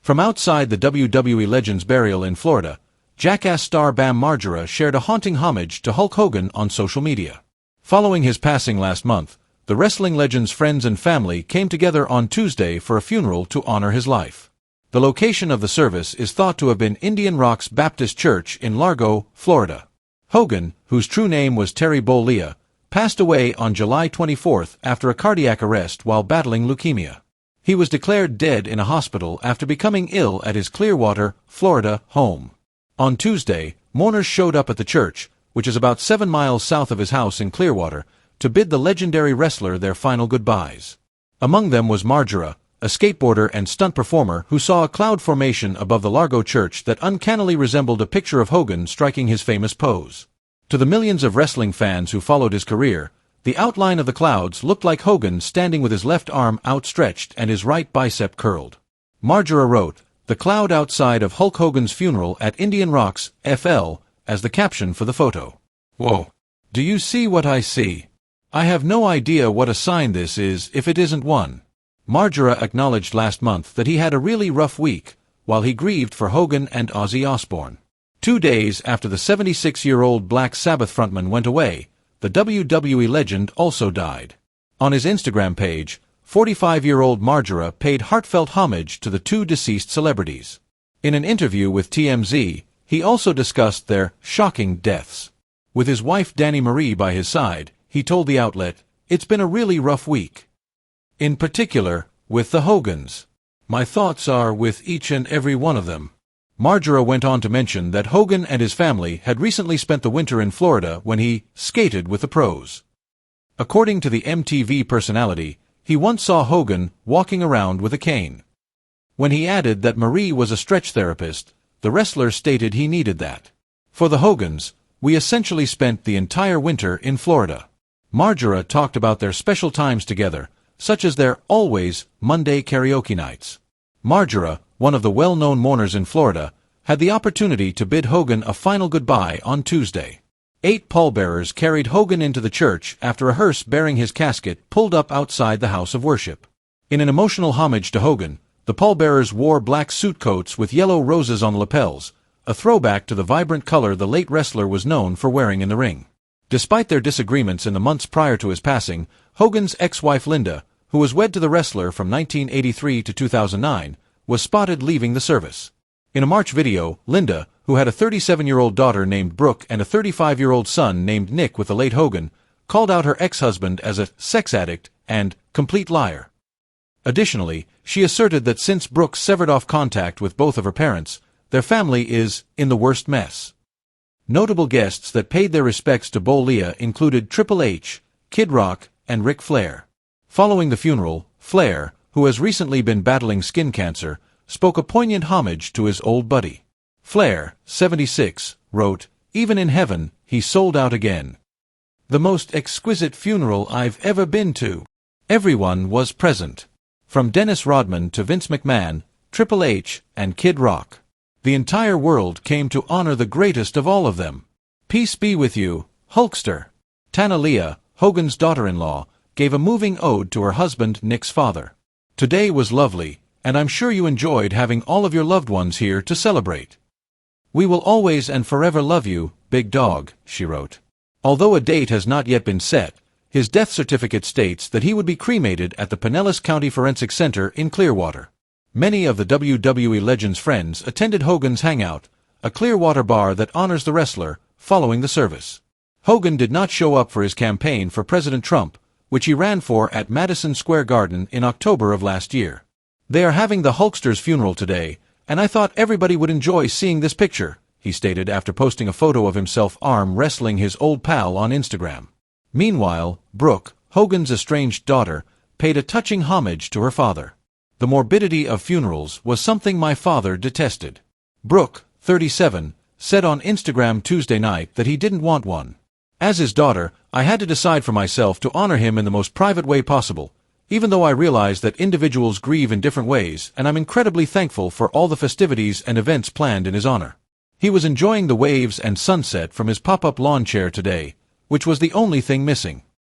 From outside the WWE legend's burial in Florida, Jackass star Bam Margera shared a haunting homage to Hulk Hogan on social media. Following his passing last month, the wrestling legend's friends and family came together on Tuesday for a funeral to honor his life. The location of the service is thought to have been Indian Rock's Baptist Church in Largo, Florida. Hogan, whose true name was Terry Bollea, passed away on July 24 after a cardiac arrest while battling leukemia. He was declared dead in a hospital after becoming ill at his Clearwater, Florida, home. On Tuesday, mourners showed up at the church, which is about 7 miles south of his house in Clearwater, to bid the legendary wrestler their final goodbyes. Among them was Margera, a skateboarder and stunt performer who saw a cloud formation above the Largo church that uncannily resembled a picture of Hogan striking his famous pose. To the millions of wrestling fans who followed his career, the outline of the clouds looked like Hogan standing with his left arm outstretched and his right bicep curled. Margera wrote, "The cloud outside of Hulk Hogan's funeral at Indian Rocks, FL, as the caption for the photo. Whoa. Do you see what I see? I have no idea what a sign this is if it isn't one." Margera acknowledged last month that he had a really rough week, while he grieved for Hogan and Ozzy Osbourne. 2 days after the 76-year-old Black Sabbath frontman went away, the WWE legend also died. On his Instagram page, 45-year-old Margera paid heartfelt homage to the two deceased celebrities. In an interview with TMZ, he also discussed their shocking deaths. With his wife Danny Marie by his side, he told the outlet, "It's been a really rough week. In particular, with the Hogans. My thoughts are with each and every one of them." Margera went on to mention that Hogan and his family had recently spent the winter in Florida when he skated with the pros. According to the MTV personality, he once saw Hogan walking around with a cane. When he added that Marie was a stretch therapist, the wrestler stated he needed that. For the Hogans, "We essentially spent the entire winter in Florida." Margera talked about their special times together, such as their Always Monday karaoke nights. Margera, one of the well-known mourners in Florida, had the opportunity to bid Hogan a final goodbye on Tuesday. 8 pallbearers carried Hogan into the church after a hearse bearing his casket pulled up outside the house of worship. In an emotional homage to Hogan, the pallbearers wore black suit coats with yellow roses on lapels, a throwback to the vibrant color the late wrestler was known for wearing in the ring. Despite their disagreements in the months prior to his passing, Hogan's ex-wife Linda, who was wed to the wrestler from 1983 to 2009, was spotted leaving the service. In a March video, Linda, who had a 37-year-old daughter named Brooke and a 35-year-old son named Nick with the late Hogan, called out her ex-husband as a sex addict and complete liar. Additionally, she asserted that since Brooke severed off contact with both of her parents, their family is in the worst mess. Notable guests that paid their respects to Bollea included Triple H, Kid Rock, and Ric Flair. Following the funeral, Flair, who has recently been battling skin cancer, spoke a poignant homage to his old buddy. Flair, 76, wrote, "Even in heaven, he sold out again. The most exquisite funeral I've ever been to. Everyone was present. From Dennis Rodman to Vince McMahon, Triple H, and Kid Rock. The entire world came to honor the greatest of all of them. Peace be with you, Hulkster." Tana Leah, Hogan's daughter-in-law, gave a moving ode to her husband Nick's father. "Today was lovely, and I'm sure you enjoyed having all of your loved ones here to celebrate. We will always and forever love you, big dog," she wrote. Although a date has not yet been set, his death certificate states that he would be cremated at the Pinellas County Forensic Center in Clearwater. Many of the WWE legend's friends attended Hogan's Hangout, a Clearwater bar that honors the wrestler, following the service. Hogan did not show up for his campaign for President Trump, which he ran for at Madison Square Garden in October of last year. "They are having the Hulkster's funeral today, and I thought everybody would enjoy seeing this picture," he stated after posting a photo of himself arm wrestling his old pal on Instagram. Meanwhile, Brooke, Hogan's estranged daughter, paid a touching homage to her father. "The morbidity of funerals was something my father detested." Brooke, 37, said on Instagram Tuesday night that he didn't want one. "As his daughter, I had to decide for myself to honor him in the most private way possible, even though I realize that individuals grieve in different ways, and I'm incredibly thankful for all the festivities and events planned in his honor. He was enjoying the waves and sunset from his pop-up lawn chair today, which was the only thing missing.